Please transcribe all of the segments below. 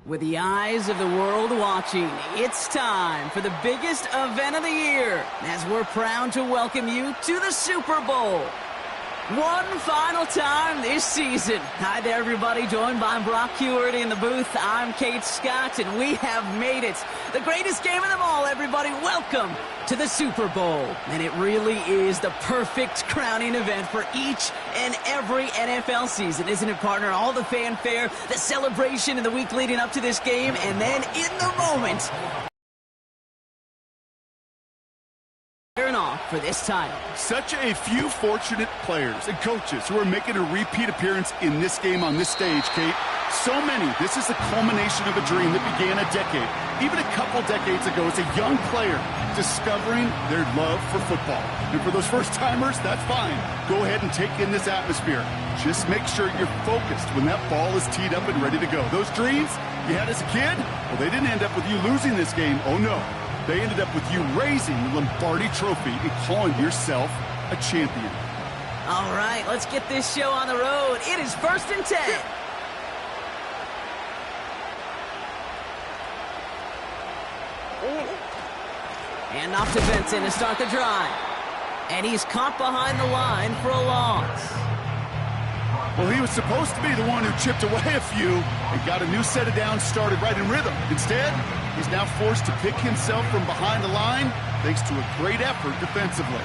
With the eyes of the world watching, it's time for the biggest event of the year as we're proud to welcome you to the Super Bowl. One final time this season. Hi there, everybody. Joined by Brock Hewitt in the booth. I'm Kate Scott, and we have made it. The greatest game of them all, everybody. Welcome to the Super Bowl. And it really is the perfect crowning event for each and every NFL season, isn't it, partner? All the fanfare, the celebration in the week leading up to this game, and then in the moment, off for this title. Such a few fortunate players and coaches who are making a repeat appearance in this game on this stage, Kate. So many. This is the culmination of a dream that began a decade, even a couple decades ago, as a young player discovering their love for football. And for those first-timers, that's fine. Go ahead and take in this atmosphere. Just make sure you're focused when that ball is teed up and ready to go. Those dreams you had as a kid, well, they didn't end up with you losing this game. Oh, no. They ended up with you raising the Lombardi Trophy and calling yourself a champion. All right, let's get this show on the road. It is 1st and 10. And off to Benson to start the drive. And he's caught behind the line for a loss. Well, he was supposed to be the one who chipped away a few and got a new set of downs started right in rhythm. Instead, he's now forced to pick himself from behind the line thanks to a great effort defensively.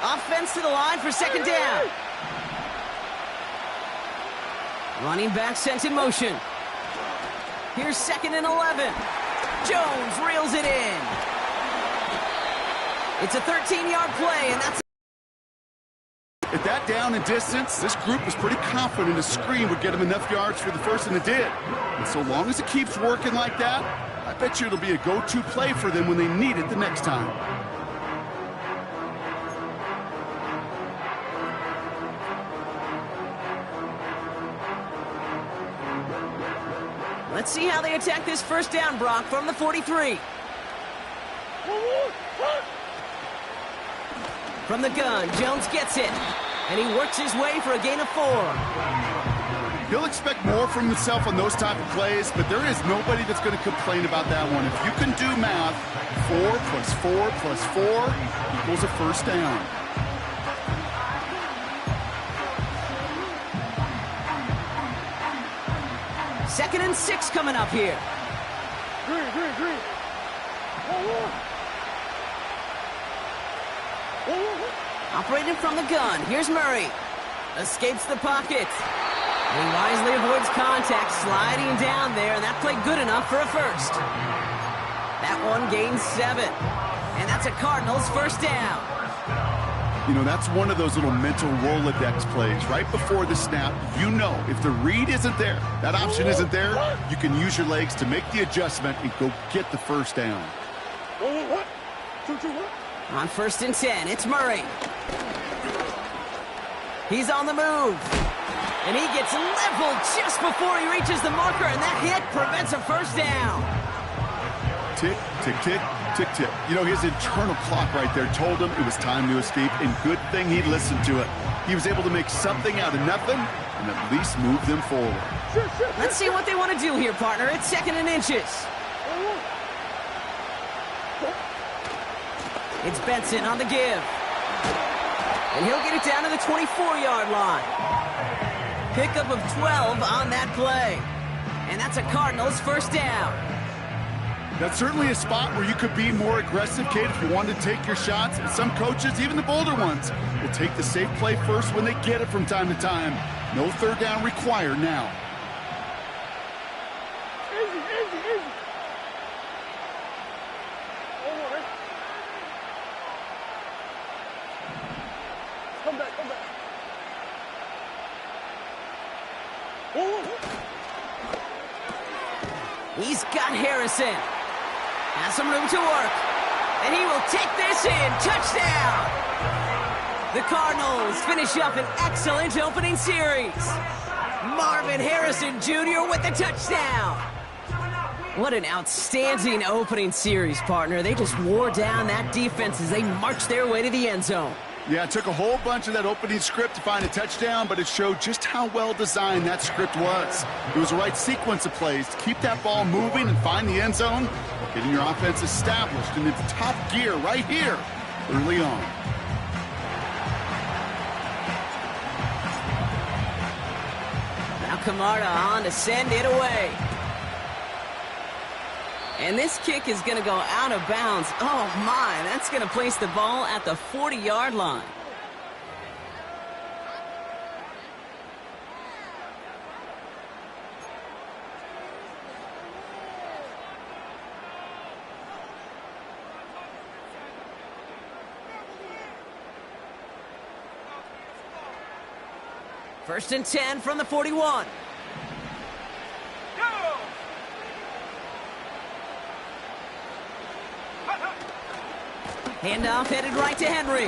Offense to the line for 2nd down. Running back sent in motion. Here's 2nd and 11. Jones reels it in. It's a 13-yard play, and that's... At that down and distance, this group was pretty confident a screen would get him enough yards for the first, and it did. And so long as it keeps working like that, I bet you it'll be a go-to play for them when they need it the next time. Let's see how they attack this 1st down, Brock, from the 43. From the gun, Jones gets it. And he works his way for a gain of 4. He'll expect more from himself on those type of plays, but there is nobody that's going to complain about that one. If you can do math, 4 plus 4 plus 4 equals a 1st down. Second and 6 coming up here. Green. Operating from the gun. Here's Murray. Escapes the pocket. He wisely avoids contact, sliding down there, and that played good enough for a 1st. That one gains 7. And that's a Cardinals 1st down. You know, that's one of those little mental Rolodex plays. Right before the snap, you know if the read isn't there, that option isn't there, you can use your legs to make the adjustment and go get the 1st down. On 1st and 10, it's Murray. He's on the move. And he gets leveled just before he reaches the marker, and that hit prevents a 1st down. Tick, tick, tick, tick, tick. You know, his internal clock right there told him it was time to escape, and good thing he listened to it. He was able to make something out of nothing and at least move them forward. Let's see what they want to do here, partner. It's 2nd and inches. It's Benson on the give. And he'll get it down to the 24-yard line. Pickup of 12 on that play. And that's a Cardinals 1st down. That's certainly a spot where you could be more aggressive, Kate, if you wanted to take your shots. Some coaches, even the bolder ones, will take the safe play first when they get it from time to time. No 3rd down required now. Easy. Come back. He's got Harrison. Has some room to work. And he will take this in. Touchdown! The Cardinals finish up an excellent opening series. Marvin Harrison Jr. with the touchdown. What an outstanding opening series, partner. They just wore down that defense as they marched their way to the end zone. Yeah, it took a whole bunch of that opening script to find a touchdown, but it showed just how well designed that script was. It was the right sequence of plays to keep that ball moving and find the end zone, getting your offense established and into top gear right here early on. Now Camarda on to send it away. And this kick is going to go out of bounds. Oh, my. That's going to place the ball at the 40-yard line. First and 10 from the 41. Handoff headed right to Henry.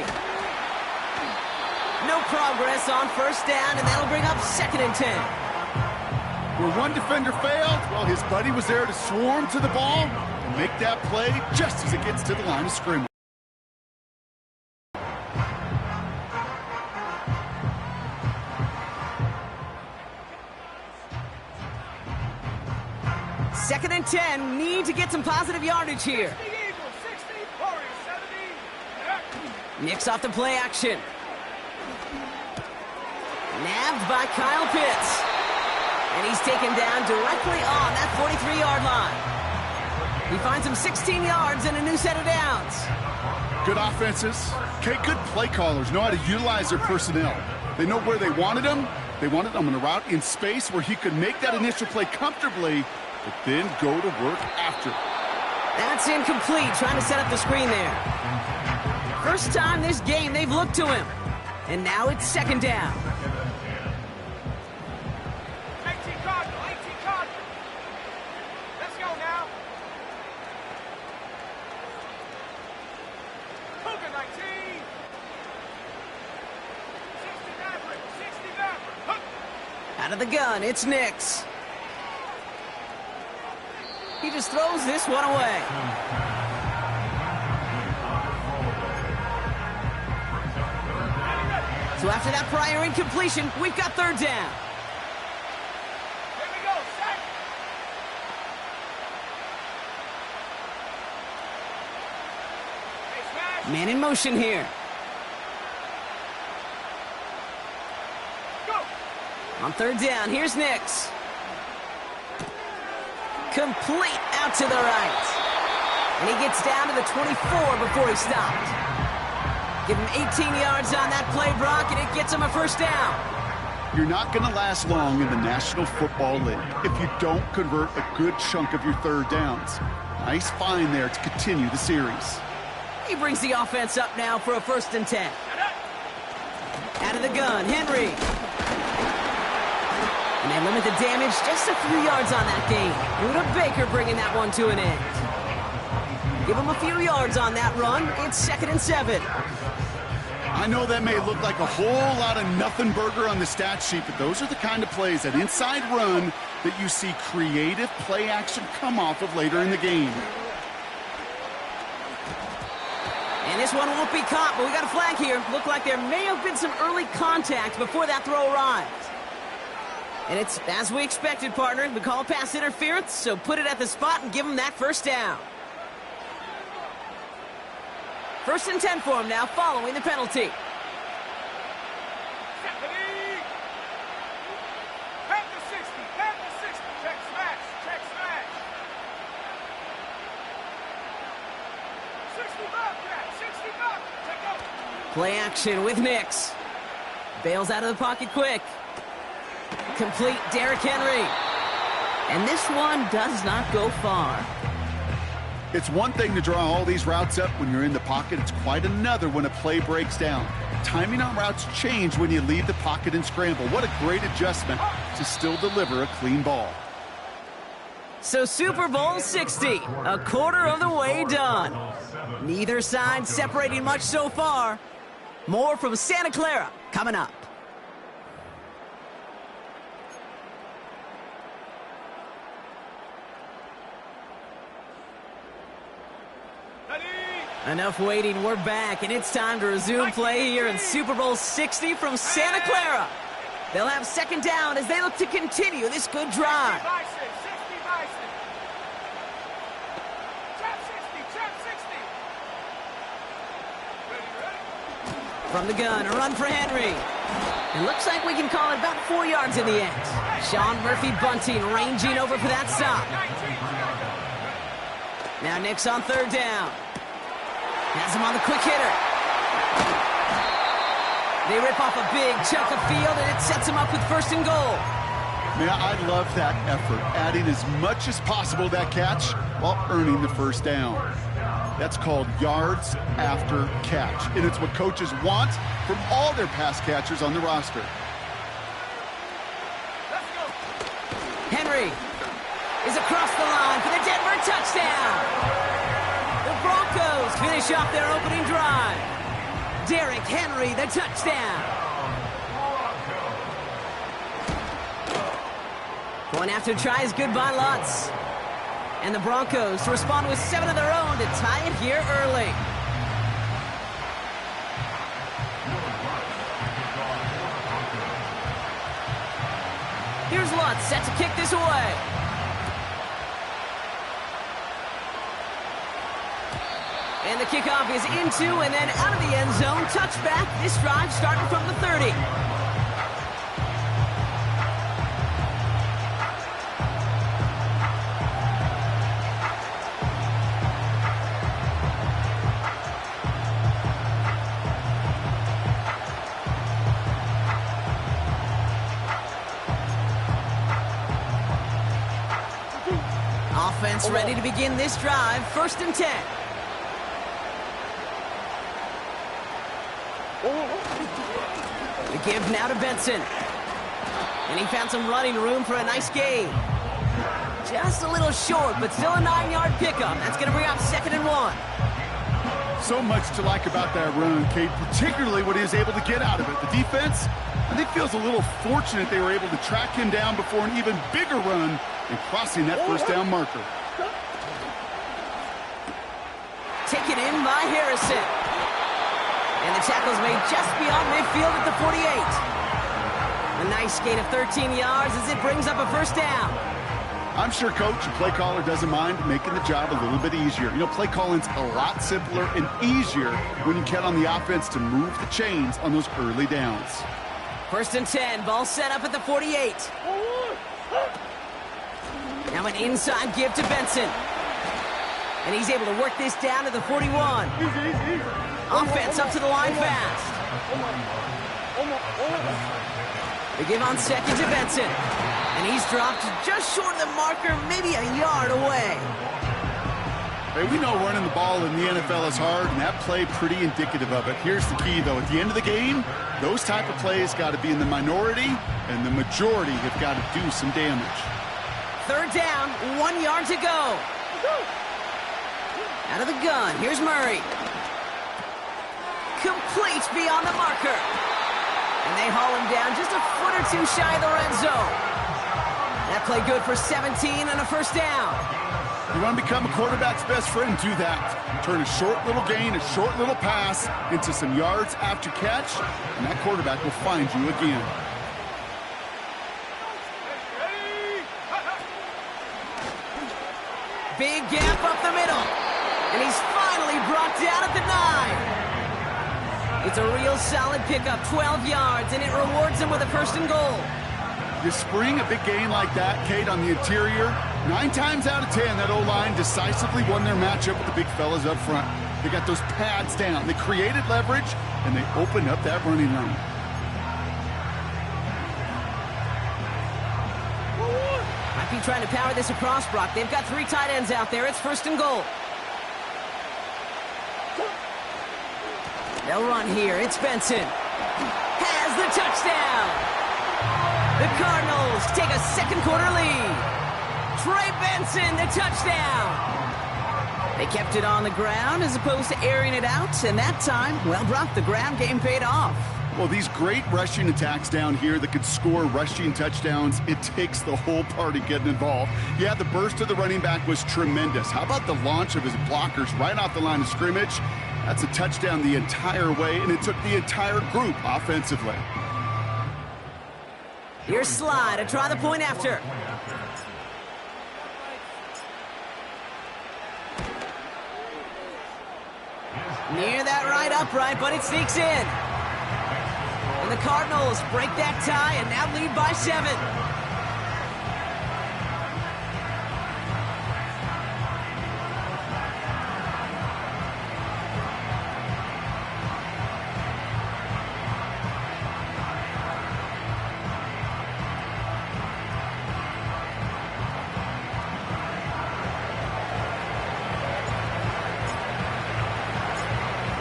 No progress on first down, and that'll bring up second and 10. Where one defender failed, well, his buddy was there to swarm to the ball and make that play just as it gets to the line of scrimmage. Second and 10, need to get some positive yardage here. Nix off the play action. Nabbed by Kyle Pitts. And he's taken down directly on that 43-yard line. He finds him 16 yards and a new set of downs. Good offenses. Okay, good play callers know how to utilize their personnel. They know where they wanted him. They wanted him on a route in space where he could make that initial play comfortably, but then go to work after. That's incomplete, trying to set up the screen there. First time this game they've looked to him. And now it's second down. 18 Cardinal. Let's go now. Cougar 19. 60 Maverick. Out of the gun, it's Nix. He just throws this one away. So after that prior incompletion, we've got third down. Here we go, set. Hey, smash. Man in motion here. Go. On third down, here's Nix. Complete out to the right. And he gets down to the 24 before he stopped. Give him 18 yards on that play, Brock, and it gets him a first down. You're not going to last long in the National Football League if you don't convert a good chunk of your third downs. Nice find there to continue the series. He brings the offense up now for a first and 10. Out of the gun, Henry. And they limit the damage just a few yards on that gain. Buda Baker bringing that one to an end. Give him a few yards on that run. It's second and 7. I know that may look like a whole lot of nothing burger on the stat sheet, but those are the kind of plays, that inside run, that you see creative play action come off of later in the game. And this one won't be caught, but we got a flag here. Looked like there may have been some early contact before that throw arrived. And it's as we expected, partner. We call pass interference, so put it at the spot and give him that first down. First and 10 for him now, following the penalty. Stephanie! Back to 60, check smash. 65, take up. Play action with Nix. Bails out of the pocket quick. Complete, Derrick Henry. And this one does not go far. It's one thing to draw all these routes up when you're in the pocket. It's quite another when a play breaks down. Timing on routes change when you leave the pocket and scramble. What a great adjustment to still deliver a clean ball. So Super Bowl 60, a quarter of the way done. Neither side separating much so far. More from Santa Clara coming up. Enough waiting, we're back, and it's time to resume play here in Super Bowl 60 from Santa Clara. They'll have second down as they look to continue this good drive. 60 Bison. Trap 60. Ready. From the gun, a run for Henry. It looks like we can call it about 4 yards in the end. Sean Murphy-Bunting ranging over for that stop. Now Nick's on third down. Has him on the quick hitter. They rip off a big chunk of field, and it sets him up with first and goal. Man, I love that effort, adding as much as possible to that catch while earning the first down. That's called yards after catch, and it's what coaches want from all their pass catchers on the roster. Let's go. Henry is across the line for the Denver touchdown. The Broncos finish off their opening drive. Derrick Henry, the touchdown. Going after tries good by Lutz. And the Broncos to respond with 7 of their own to tie it here early. Here's Lutz set to kick this away. And the kickoff is into and then out of the end zone. Touchback. This drive starting from the 30. Offense ready to begin this drive. 1st and 10. The give now to Benson. And he found some running room for a nice gain. Just a little short, but still a 9-yard pickup. That's going to bring up 2nd and 1. So much to like about that run, Kate, particularly what he was able to get out of it. The defense, I think, feels a little fortunate they were able to track him down before an even bigger run and crossing that first down marker. Taken in by Harrison. And the tackle's made just beyond midfield at the 48. A nice gain of 13 yards as it brings up a first down. I'm sure coach and play caller doesn't mind making the job a little bit easier. You know, play calling's a lot simpler and easier when you count on the offense to move the chains on those early downs. 1st and 10, ball set up at the 48. Now an inside give to Benson. And he's able to work this down to the 41. Offense up to the line fast. They give on 2nd to Benson. And he's dropped just short of the marker, maybe a yard away. Hey, we know running the ball in the NFL is hard, and that play pretty indicative of it. Here's the key, though. At the end of the game, those type of plays got to be in the minority, and the majority have got to do some damage. 3rd down, 1 yard to go. Out of the gun, here's Murray. Complete beyond the marker. And they haul him down just a foot or 2 shy of the red zone. That play good for 17 and a first down. You want to become a quarterback's best friend, do that. Turn a short little gain, a short little pass into some yards after catch, and that quarterback will find you again. Big gap up the middle. And he's finally brought down at the 9. It's a real solid pickup, 12 yards, and it rewards him with a 1st and goal. You spring a big gain like that, Kate, on the interior, 9 times out of 10, that O-line decisively won their matchup with the big fellas up front. They got those pads down. They created leverage, and they opened up that running lane. Might be trying to power this across, Brock. They've got 3 tight ends out there. It's 1st and goal. They'll run here. It's Benson. Has the touchdown. The Cardinals take a 2nd quarter lead. Trey Benson, the touchdown. They kept it on the ground as opposed to airing it out, and that time, well, Brock, the ground game paid off. Well, these great rushing attacks down here that could score rushing touchdowns, it takes the whole party getting involved. Yeah, the burst of the running back was tremendous. How about the launch of his blockers right off the line of scrimmage? That's a touchdown the entire way, and it took the entire group offensively. Here's Sly to try the point after. Near that right upright, but it sneaks in. And the Cardinals break that tie and now lead by 7.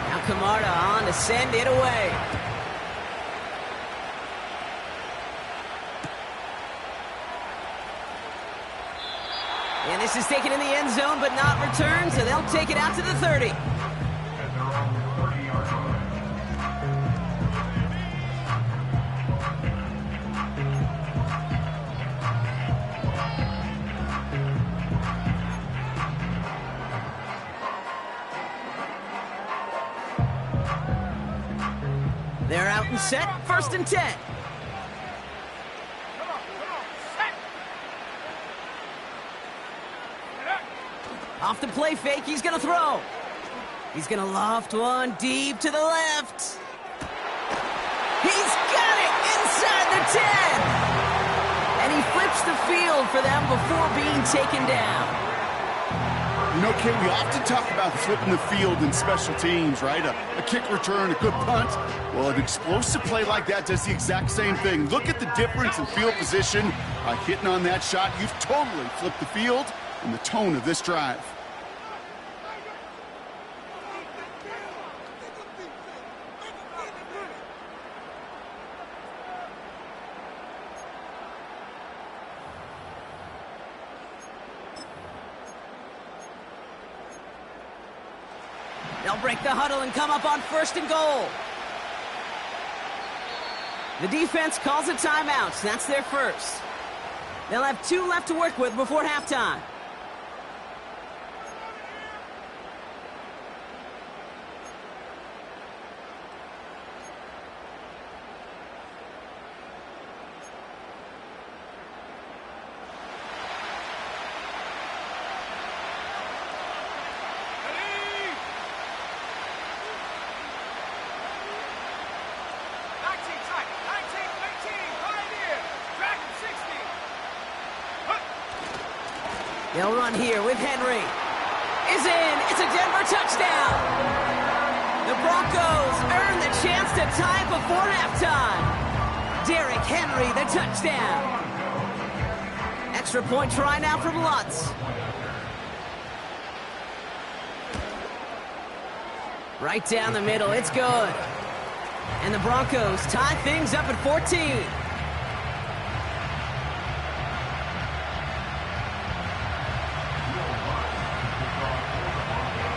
Now Camarda on to send it away. And this is taken in the end zone, but not returned, so they'll take it out to the 30. They're out and set, 1st and 10. Off the play fake, he's gonna throw. He's gonna loft one deep to the left. He's got it inside the 10. And he flips the field for them before being taken down. You know, Kate, we often talk about flipping the field in special teams, right? A kick return, a good punt. Well, an explosive play like that does the exact same thing. Look at the difference in field position. By hitting on that shot, you've totally flipped the field and the tone of this drive. They'll break the huddle and come up on 1st and goal. The defense calls a timeout. That's their first. They'll have 2 left to work with before halftime. They'll run here with Henry. Is in. It's a Denver touchdown. The Broncos earn the chance to tie before halftime. Derrick Henry, the touchdown. Extra point try now from Lutz. Right down the middle. It's good. And the Broncos tie things up at 14.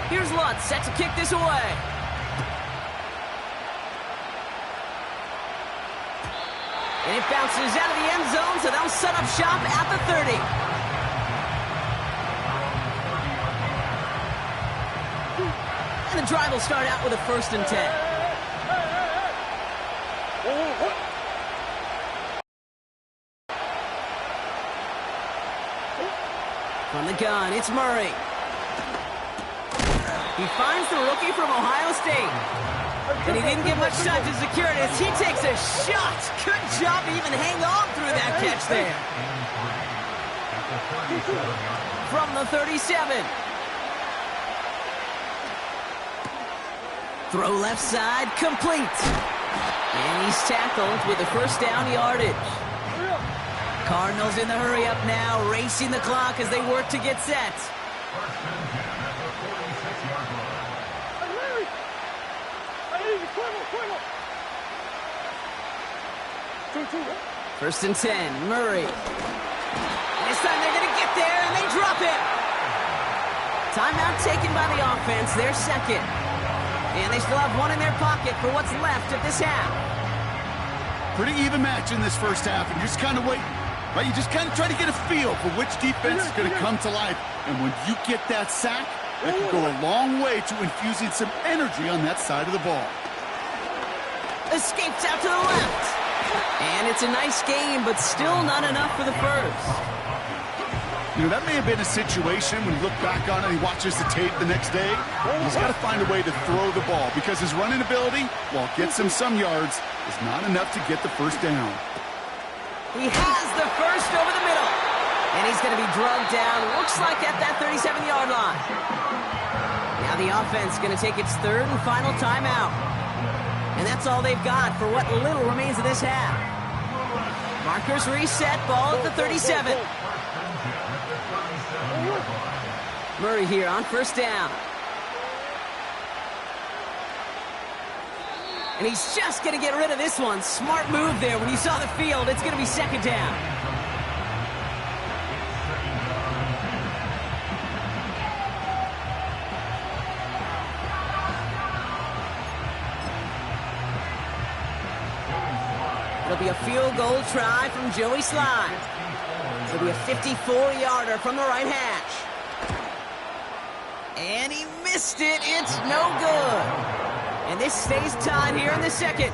Here's Lutz, set to kick this away. And it bounces out of the end zone, so they'll set up shop at the 30. And the drive will start out with a 1st and 10. From the gun, it's Murray. He finds the rookie from Ohio State. And he didn't get much time to secure it as he takes a shot. Good job to even hang on through that catch there. From the 37. Throw left side, complete. And he's tackled with the 1st down yardage. Cardinals in the hurry-up now, racing the clock as they work to get set. First and 10, Murray. And this time they're going to get there, and they drop it. Timeout taken by the offense, their second. And they still have one in their pocket for what's left of this half. Pretty even match in this first half, and you're just kind of waiting. Right? You just kind of try to get a feel for which defense is going to come to life. And when you get that sack, that can go a long way to infusing some energy on that side of the ball. Escapes out to the left. And it's a nice game, but still not enough for the first. You know, that may have been a situation when you look back on it and he watches the tape the next day. He's got to find a way to throw the ball because his running ability, while it gets him some yards, is not enough to get the first down. He has the first over the middle. And he's going to be drugged down, looks like at that 37-yard line. Now the offense going to take its third and final timeout. And that's all they've got for what little remains of this half. Markers reset, ball at the 37. Murray here on first down. And he's just going to get rid of this one. Smart move there. When you saw the field, it's going to be second down. It'll be a field goal try from Joey Slye. It'll be a 54-yarder from the right hash. And he missed it. It's no good. And this stays tied here in the second.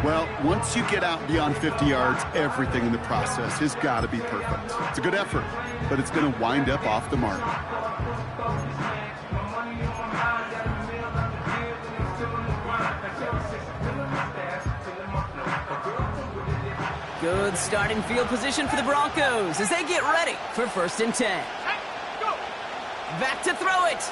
Well, once you get out beyond 50 yards, everything in the process has got to be perfect. It's a good effort, but it's going to wind up off the mark. Good starting field position for the Broncos as they get ready for 1st and 10. Back to throw it.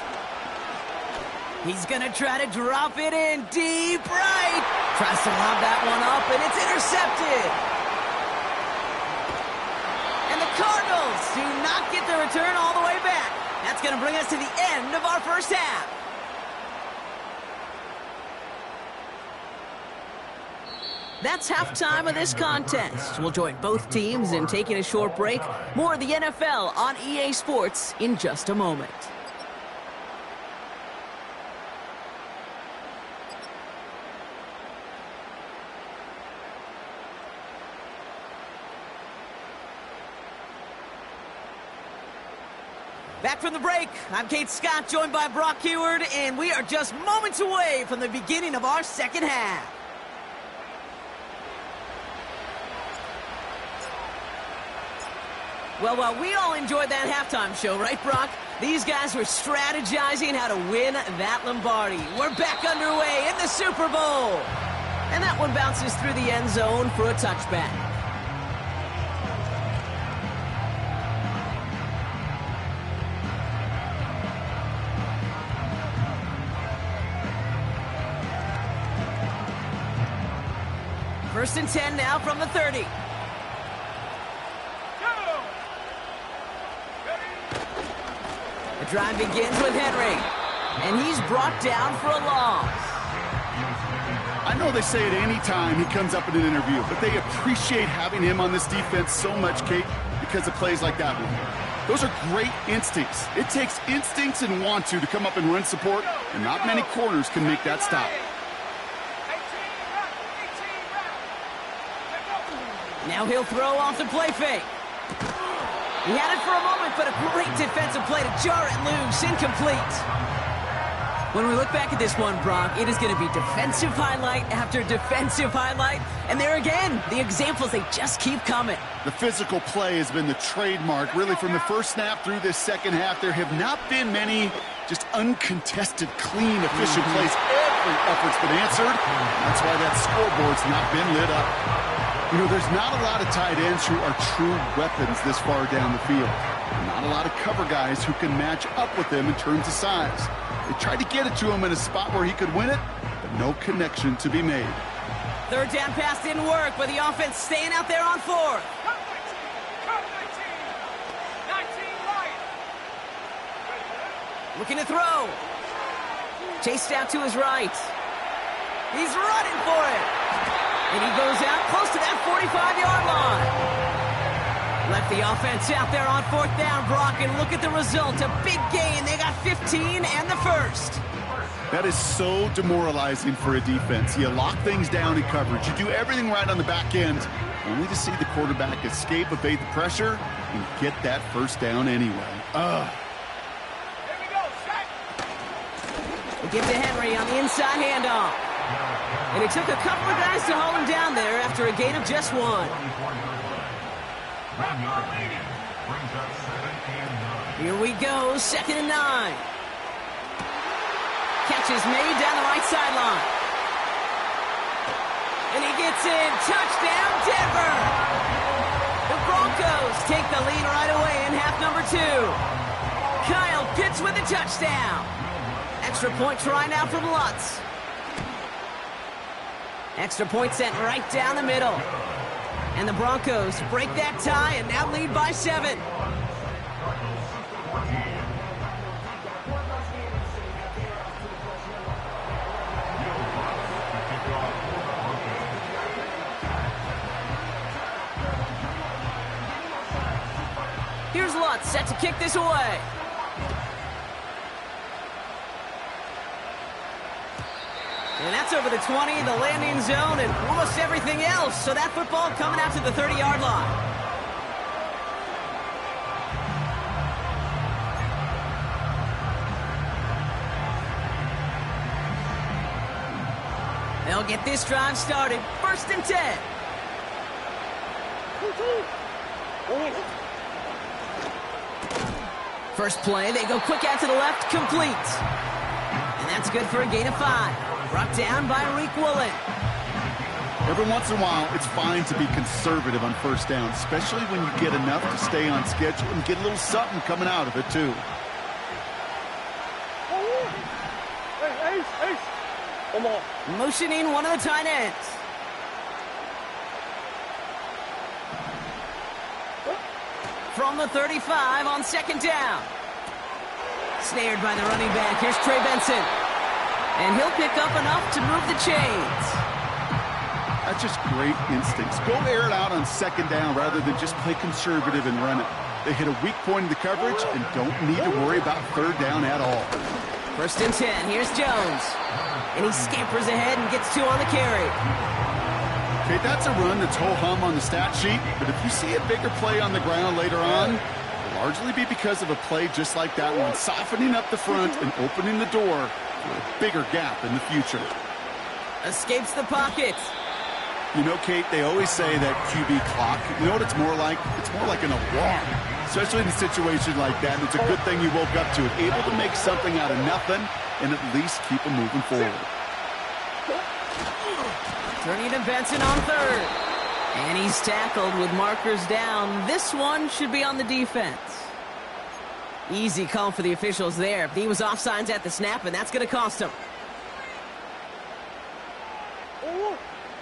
He's going to try to drop it in deep right. Tries to lob that one up, and it's intercepted. And the Cardinals do not get the return all the way back. That's going to bring us to the end of our first half. That's halftime of this contest. We'll join both teams in taking a short break. More of the NFL on EA Sports in just a moment. Back from the break, I'm Kate Scott, joined by Brock Heward, and we are just moments away from the beginning of our second half. Well, while we all enjoyed that halftime show, right, Brock? These guys were strategizing how to win that Lombardi. We're back underway in the Super Bowl. And that one bounces through the end zone for a touchback. First and 10 now from the 30. The drive begins with Henry, and he's brought down for a loss. I know they say it any time he comes up in an interview, but they appreciate having him on this defense so much, Kate, because of plays like that one. Those are great instincts. It takes instincts and want to come up and run support, and not many corners can make that stop. Now he'll throw off the play fake. He had it for a moment, but a great defensive play to jar it loose. Incomplete. When we look back at this one, Brock, it is going to be defensive highlight after defensive highlight. And there again, the examples, they just keep coming. The physical play has been the trademark. Really, from the first snap through this second half, there have not been many just uncontested, clean, efficient plays. Every effort's been answered. That's why that scoreboard's not been lit up. You know, there's not a lot of tight ends who are true weapons this far down the field. Not a lot of cover guys who can match up with them in terms of size. They tried to get it to him in a spot where he could win it, but no connection to be made. Third down pass didn't work, but the offense staying out there on fourth. Cut 19 right. Looking to throw. Chased out to his right. He's running for it. And he goes out close to that 45-yard line. Left the offense out there on fourth down, Brock, and look at the result. A big gain. They got 15 and the first. That is so demoralizing for a defense. You lock things down in coverage. You do everything right on the back end, only to see the quarterback escape, evade the pressure, and get that first down anyway. Here we go, set. They give to Henry on the inside handoff. And it took a couple of guys to hold him down there after a gain of just 1. Here we go, 2nd and 9. Catch is made down the right sideline. And he gets in. Touchdown, Denver! The Broncos take the lead right away in half number 2. Kyle Pitts with a touchdown. Extra point try now from Lutz. Extra point sent right down the middle. And the Broncos break that tie and now lead by 7. Here's Lutz set to kick this away. And that's over the 20, the landing zone, and almost everything else. So that football coming out to the 30-yard line. They'll get this drive started. 1st and 10. First play, they go quick out to the left, complete. And that's good for a gain of 5. Brought down by Reek Woolen. Every once in a while, it's fine to be conservative on first down, especially when you get enough to stay on schedule and get a little something coming out of it, too. Motioning one of the tight ends. From the 35 on 2nd down. Snared by the running back. Here's Trey Benson. And he'll pick up enough to move the chains. That's just great instincts. Go air it out on 2nd down rather than just play conservative and run it. They hit a weak point in the coverage and don't need to worry about 3rd down at all. 1st and 10. Here's Jones. And he scampers ahead and gets 2 on the carry. Okay, that's a run that's ho-hum on the stat sheet, but if you see a bigger play on the ground later on, it'll largely be because of a play just like that one, softening up the front and opening the door for a bigger gap in the future. Escapes the pocket. You know, Kate, they always say that QB clock, you know what it's more like? It's more like an alarm, especially in a situation like that. And it's a good thing you woke up to it, able to make something out of nothing and at least keep them moving forward. Turning to Benson on 3rd. And he's tackled with markers down. This one should be on the defense. Easy call for the officials there. He was offsides at the snap, and that's going to cost him.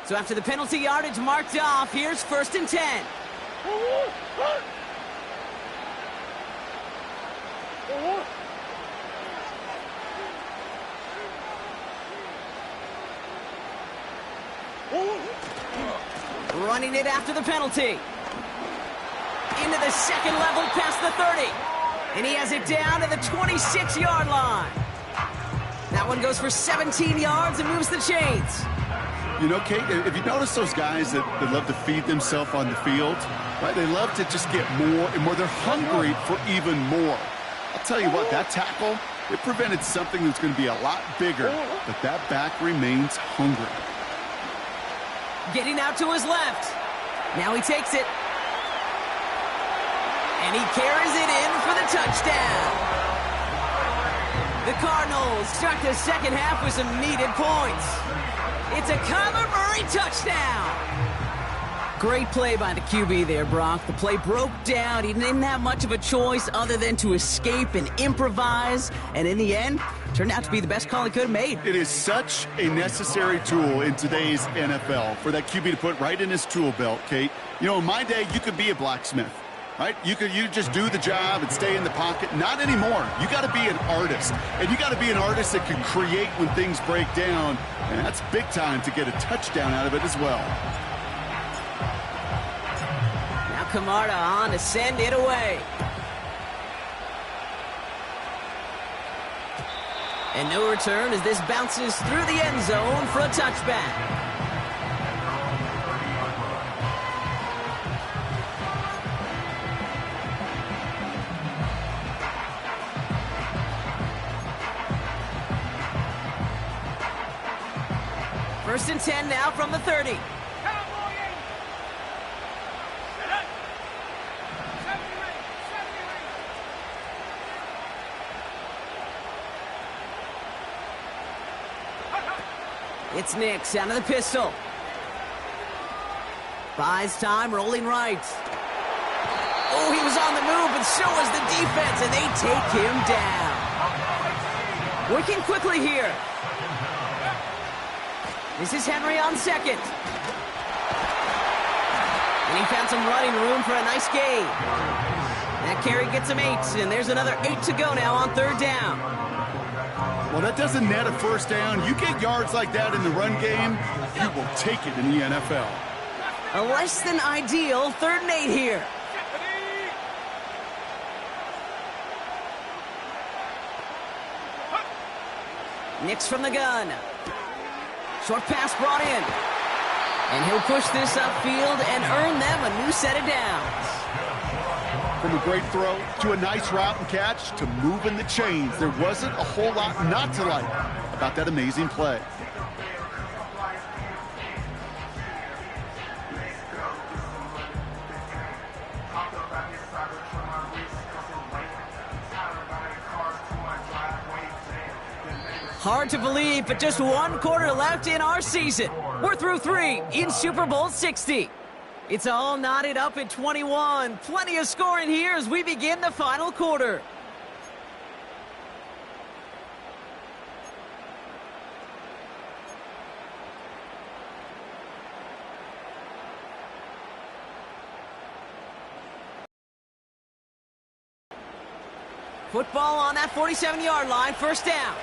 So after the penalty yardage marked off, here's 1st and 10. Running it after the penalty. Into the 2nd level past the 30. And he has it down to the 26-yard line. That one goes for 17 yards and moves the chains. You know, Kate, if you notice those guys that love to feed themselves on the field, right? They love to just get more and more. They're hungry for even more. I'll tell you what, that tackle, it prevented something that's going to be a lot bigger, but that back remains hungry. Getting out to his left. Now he takes it. And he carries it in for the touchdown. The Cardinals start the 2nd half with some needed points. It's a Kyler Murray touchdown. Great play by the QB there, Brock. The play broke down. He didn't have much of a choice other than to escape and improvise. And in the end, turned out to be the best call he could have made. It is such a necessary tool in today's NFL for that QB to put right in his tool belt, Kate. You know, in my day, you could be a blacksmith, right? You just do the job and stay in the pocket. Not anymore. You got to be an artist. And you got to be an artist that can create when things break down. And that's big time to get a touchdown out of it as well. Now Camarda on to send it away. And no return as this bounces through the end zone for a touchback. First and 10 now from the 30. It's Nix out of the pistol. Buys time, rolling right. Oh, he was on the move, and so was the defense, and they take him down. Working quickly here. This is Henry on second. And he found some running room for a nice gain. That carry gets him 8, and there's another 8 to go now on third down. Well, that doesn't net a first down. You get yards like that in the run game, you will take it in the NFL. A less than ideal 3rd and 8 here. Nix from the gun. Short pass brought in. And he'll push this upfield and earn them a new set of downs. From a great throw to a nice route and catch to moving the chains, there wasn't a whole lot not to like about that amazing play. Hard to believe, but just 1 quarter left in our season. We're through 3 in Super Bowl 60. It's all knotted up at 21. Plenty of scoring here as we begin the final quarter. Football on that 47-yard line, first down.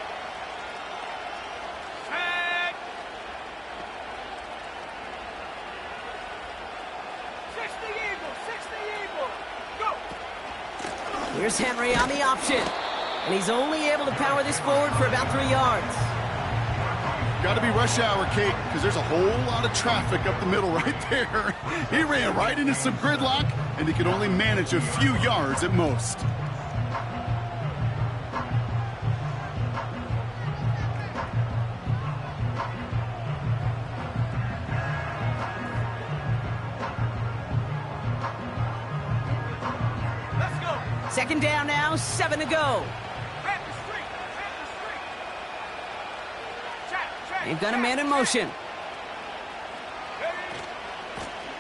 Here's Henry on the option. And he's only able to power this forward for about 3 yards. Got to be rush hour, Kate, because there's a whole lot of traffic up the middle right there. He ran right into some gridlock, and he could only manage a few yards at most. Second down now, 7 to go. They've got a man in motion.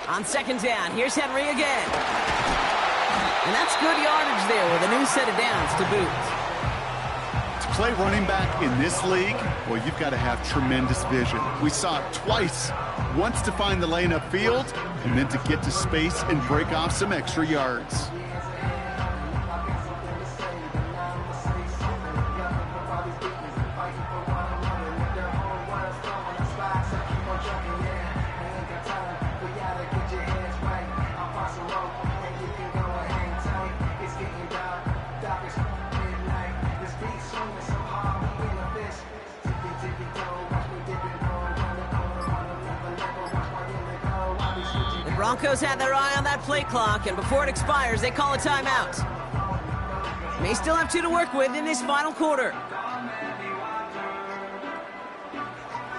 On second down, here's Henry again. And that's good yardage there with a new set of downs to boot. To play running back in this league, well, you've got to have tremendous vision. We saw it twice. Once to find the lane upfield, and then to get to space and break off some extra yards. Broncos had their eye on that play clock, and before it expires, they call a timeout. May still have 2 to work with in this final quarter.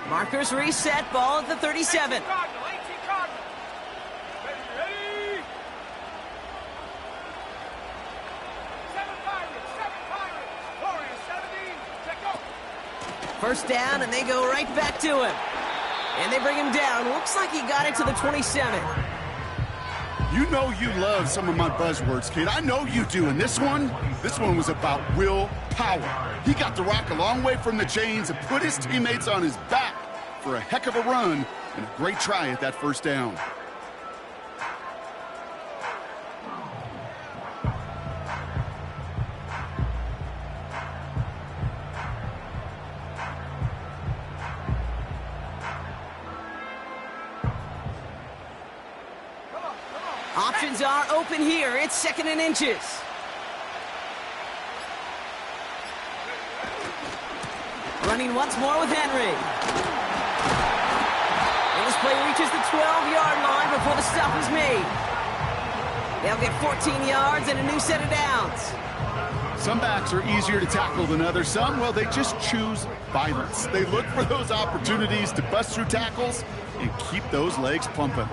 Markers reset, ball at the 37. First down, and they go right back to him. And they bring him down. Looks like he got it to the 27. You know you love some of my buzzwords, kid. I know you do. And this one was about willpower. He got the rock a long way from the chains and put his teammates on his back for a heck of a run and a great try at that first down. Options are open here. It's 2nd and inches. Running once more with Henry. And this play reaches the 12-yard line before the stop is made. They'll get 14 yards and a new set of downs. Some backs are easier to tackle than others. Some, well, they just choose violence. They look for those opportunities to bust through tackles and keep those legs pumping.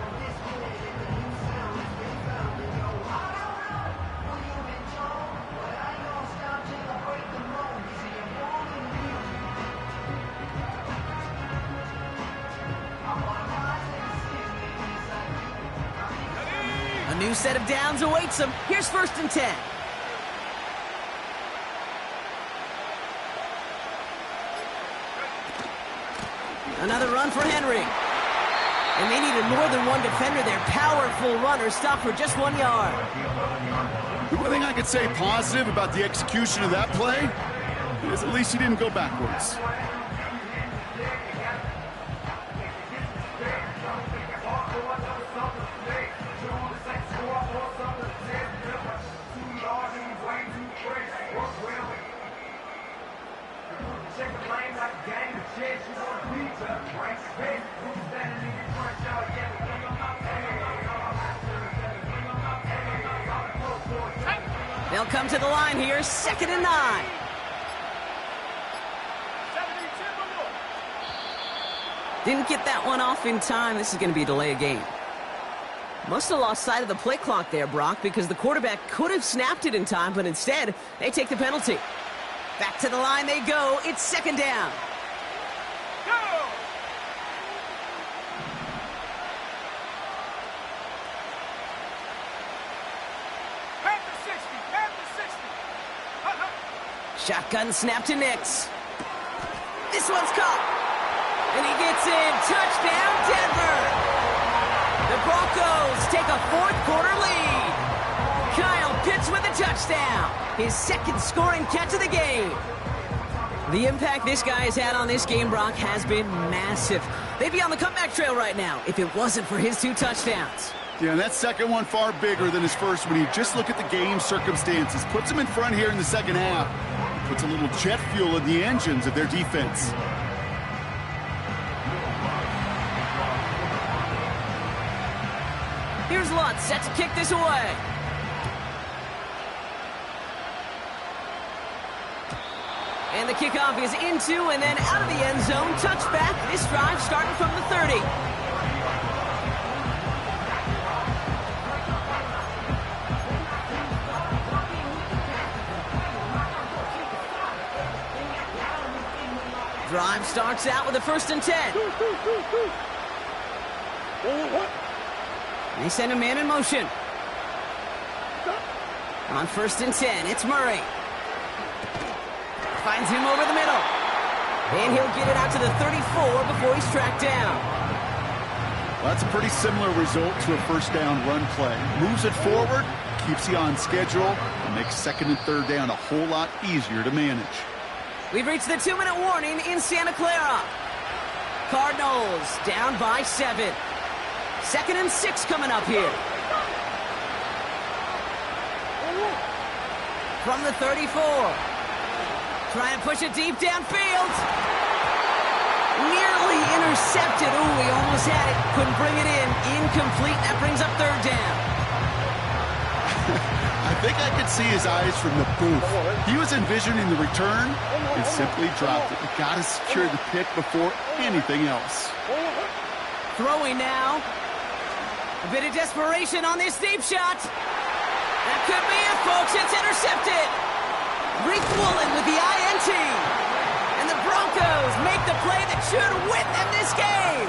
A new set of downs awaits them. Here's 1st and 10. Another run for Henry. And they needed more than one defender there. Powerful runner stopped for just 1 yard. The one thing I could say positive about the execution of that play is at least he didn't go backwards. They'll come to the line here, 2nd and 9. Didn't get that one off in time. This is going to be a delay of game. Must have lost sight of the play clock there, Brock, because the quarterback could have snapped it in time, but instead, they take the penalty. Back to the line they go. It's 2nd down. Shotgun snap to Nix. This one's caught. And he gets in. Touchdown, Denver. The Broncos take a 4th quarter lead. Kyle Pitts with a touchdown. His 2nd scoring catch of the game. The impact this guy has had on this game, Brock, has been massive. They'd be on the comeback trail right now if it wasn't for his 2 touchdowns. Yeah, that second one far bigger than his first when you just look at the game circumstances. Puts him in front here in the second half. Puts a little jet fuel in the engines of their defense. Here's Lutz set to kick this away. And the kickoff is into and then out of the end zone. Touchback. This drive starting from the 30. Drive starts out with a 1st and 10. They send a man in motion. On 1st and 10, it's Murray. Finds him over the middle. And he'll get it out to the 34 before he's tracked down. Well, that's a pretty similar result to a 1st down run play. Moves it forward, keeps you on schedule, and makes 2nd and 3rd down a whole lot easier to manage. We've reached the 2-minute warning in Santa Clara. Cardinals down by 7. 2nd and 6 coming up here. From the 34. Try and push it deep downfield. Nearly intercepted. Ooh, he almost had it. Couldn't bring it in. Incomplete. That brings up 3rd down. I think I could see his eyes from the booth. He was envisioning the return and simply dropped it. You got to secure the pick before anything else. Throwing now. A bit of desperation on this deep shot. That could be it, folks. It's intercepted. Rick Woolen with the INT. And the Broncos make the play that should win them this game.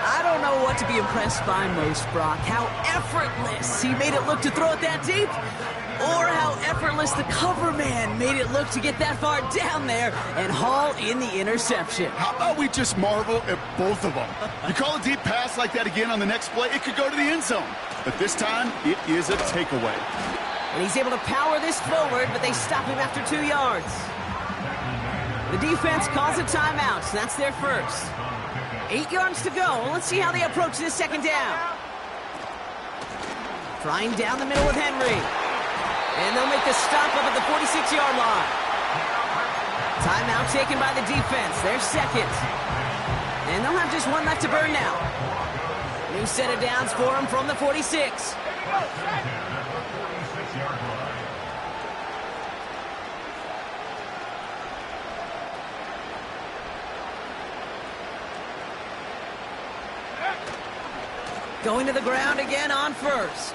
I don't know what to be impressed by most, Brock. How effortless he made it look to throw it that deep, or how effortless the cover man made it look to get that far down there and haul in the interception. How about we just marvel at both of them? You call a deep pass like that again on the next play, it could go to the end zone. But this time, it is a takeaway. And he's able to power this forward, but they stop him after 2 yards. The defense calls a timeout, so that's their first. 8 yards to go. Let's see how they approach this 2nd down. Trying down the middle with Henry. And they'll make the stop up at the 46-yard line. Timeout taken by the defense. Their second. And they'll have just one left to burn now. New set of downs for them from the 46. Going to the ground again on first.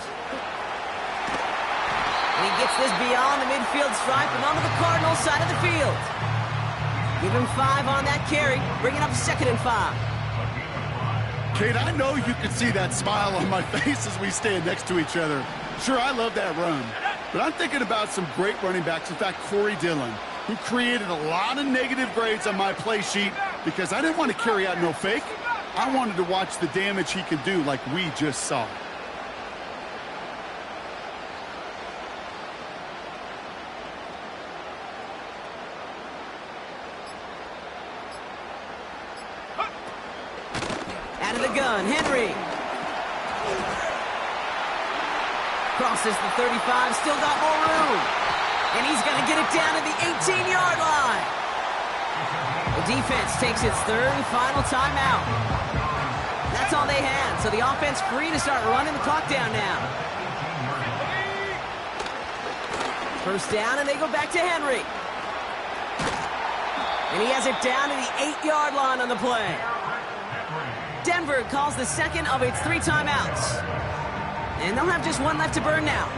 And he gets this beyond the midfield stripe and onto the Cardinals side of the field. Give him 5 on that carry, bringing up 2nd and 5. Kate, I know you can see that smile on my face as we stand next to each other. Sure, I love that run. But I'm thinking about some great running backs. In fact, Corey Dillon, who created a lot of negative grades on my play sheet because I didn't want to carry out no fake. I wanted to watch the damage he could do like we just saw. Out of the gun, Henry. Crosses the 35, still got more room. And he's going to get it down to the 18-yard line. The defense takes its 3rd and final timeout. That's all they had, so the offense free to start running the clock down now. First down, and they go back to Henry. And he has it down to the 8-yard line on the play. Denver calls the second of its 3 timeouts. And they'll have just one left to burn now.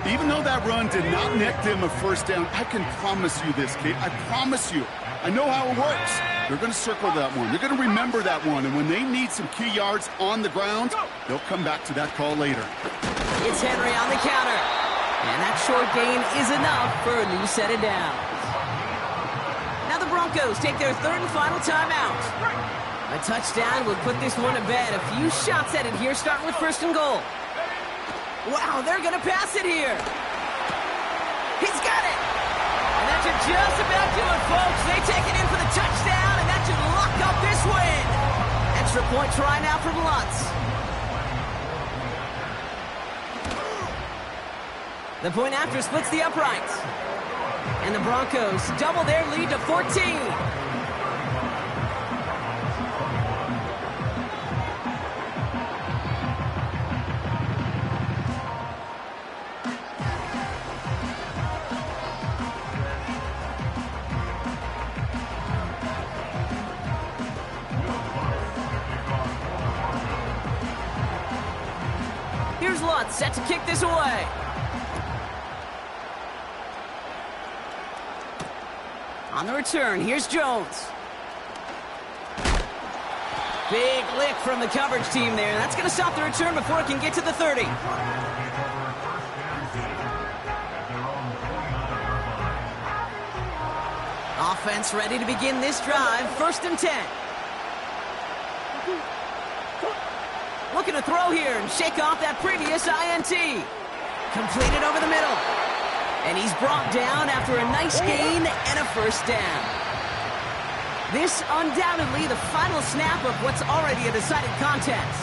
Even though that run did not net them a first down, I can promise you this, Kate. I promise you. I know how it works. They're going to circle that one. They're going to remember that one. And when they need some key yards on the ground, they'll come back to that call later. It's Henry on the counter. And that short gain is enough for a new set of downs. Now the Broncos take their 3rd and final timeout. A touchdown will put this one to bed. A few shots at it here, starting with 1st and goal. Wow, they're going to pass it here. He's got it. And that should just about do it, folks. They take it in for the touchdown, and that should lock up this win. Extra point try now from Lutz. The point after splits the uprights. And the Broncos double their lead to 14. Here's Lutz, set to kick this away. On the return, here's Jones. Big lick from the coverage team there. That's going to stop the return before it can get to the 30. Offense ready to begin this drive. 1st and 10. Looking to throw here and shake off that previous INT. Completed over the middle. And he's brought down after a nice gain and a first down. This undoubtedly the final snap of what's already a decided contest.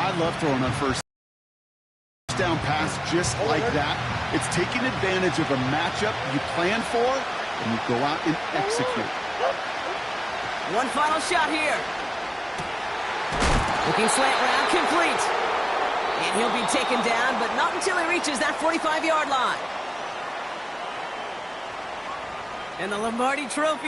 I love throwing a first down pass just like that. It's taking advantage of a matchup you plan for, and you go out and execute. One final shot here. Looking slant route, complete. And he'll be taken down, but not until he reaches that 45-yard line. And the Lombardi Trophy